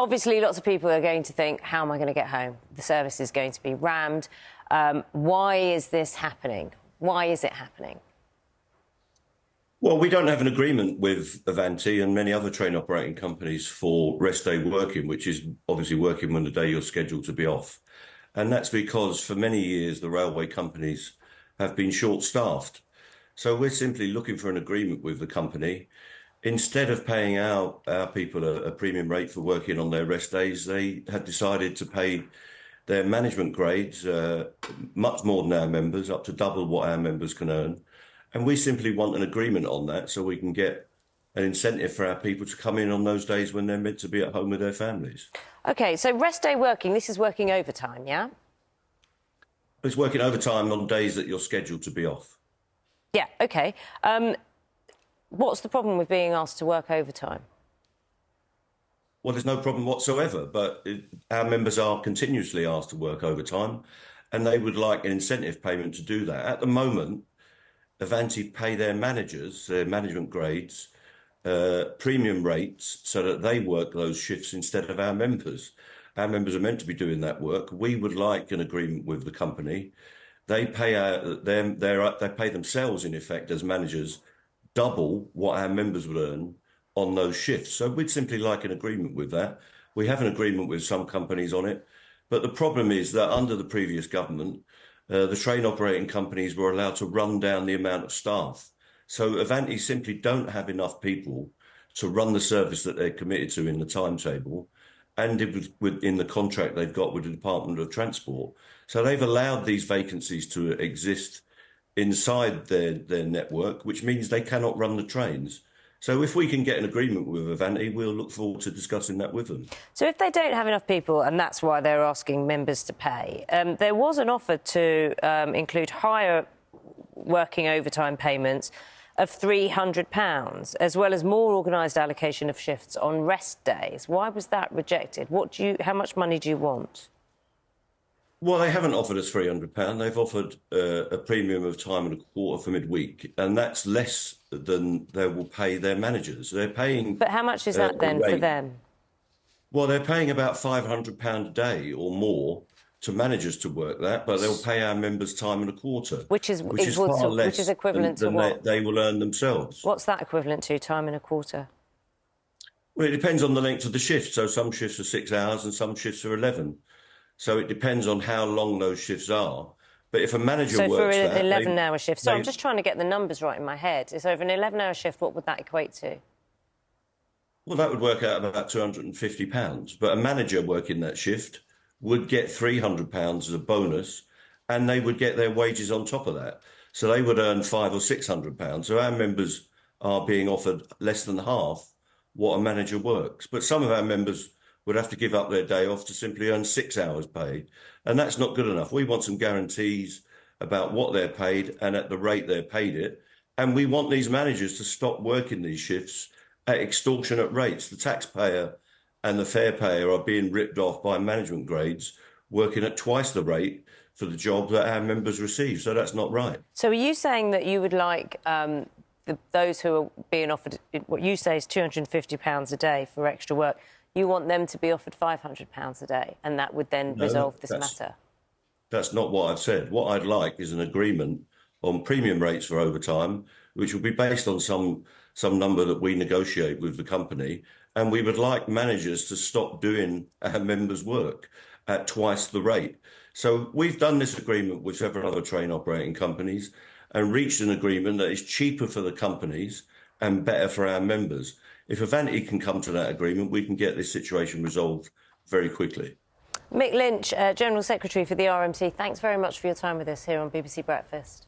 Obviously, lots of people are going to think, how am I going to get home? The service is going to be rammed. Why is this happening? Why is it happening? Well, we don't have an agreement with Avanti and many other train operating companies for rest day working, which is obviously working when the day you're scheduled to be off. And that's because for many years, the railway companies have been short-staffed. So we're simply looking for an agreement with the company. Instead of paying our people a premium rate for working on their rest days, they had decided to pay their management grades much more than our members, up to double what our members can earn. And we simply want an agreement on that so we can get an incentive for our people to come in on those days when they're meant to be at home with their families. OK, so rest day working, this is working overtime, yeah? It's working overtime on days that you're scheduled to be off. Yeah, OK. What's the problem with being asked to work overtime? Well, there's no problem whatsoever, but our members are continuously asked to work overtime, and they would like an incentive payment to do that. At the moment, Avanti pay their managers, their management grades, premium rates so that they work those shifts instead of our members. Our members are meant to be doing that work. We would like an agreement with the company. They pay they pay themselves, in effect, as managers, double what our members would earn on those shifts. So we'd simply like an agreement with that. We have an agreement with some companies on it. But the problem is that under the previous government, the train operating companies were allowed to run down the amount of staff. So Avanti simply don't have enough people to run the service that they're committed to in the timetable and in the contract they've got with the Department of Transport. So they've allowed these vacancies to exist inside their network, which means they cannot run the trains. So if we can get an agreement with Avanti, we'll look forward to discussing that with them. So if they don't have enough people, and that's why they're asking members to pay, there was an offer to include higher working overtime payments of £300, as well as more organised allocation of shifts on rest days. Why was that rejected? How much money do you want? Well, they haven't offered us £300. They've offered a premium of time and a quarter for midweek, and that's less than they will pay their managers. They're paying... But how much is that then for them? Well, they're paying about £500 a day or more to managers to work that, but they'll pay our members time and a quarter. Which is equivalent to what? They will earn themselves. What's that equivalent to, time and a quarter? Well, it depends on the length of the shift. So some shifts are 6 hours and some shifts are 11. So it depends on how long those shifts are. But if a manager works for that... an 11-hour shift... So I'm just trying to get the numbers right in my head. So for an 11-hour shift, what would that equate to? Well, that would work out about £250. But a manager working that shift would get £300 as a bonus, and they would get their wages on top of that. So they would earn £500 or £600. So our members are being offered less than half what a manager works. But some of our members would have to give up their day off to simply earn 6 hours paid. And that's not good enough. We want some guarantees about what they're paid and at the rate they're paid it. And we want these managers to stop working these shifts at extortionate rates. The taxpayer and the fare payer are being ripped off by management grades working at twice the rate for the job that our members receive. So that's not right. So are you saying that you would like those who are being offered, what you say is £250 a day for extra work, you want them to be offered £500 a day, and that would then resolve this matter? That's not what I've said. What I'd like is an agreement on premium rates for overtime, which will be based on some number that we negotiate with the company. And we would like managers to stop doing our members' work at twice the rate. So we've done this agreement with several other train operating companies and reached an agreement that is cheaper for the companies and better for our members. If Avanti can come to that agreement, we can get this situation resolved very quickly. Mick Lynch, General Secretary for the RMT, thanks very much for your time with us here on BBC Breakfast.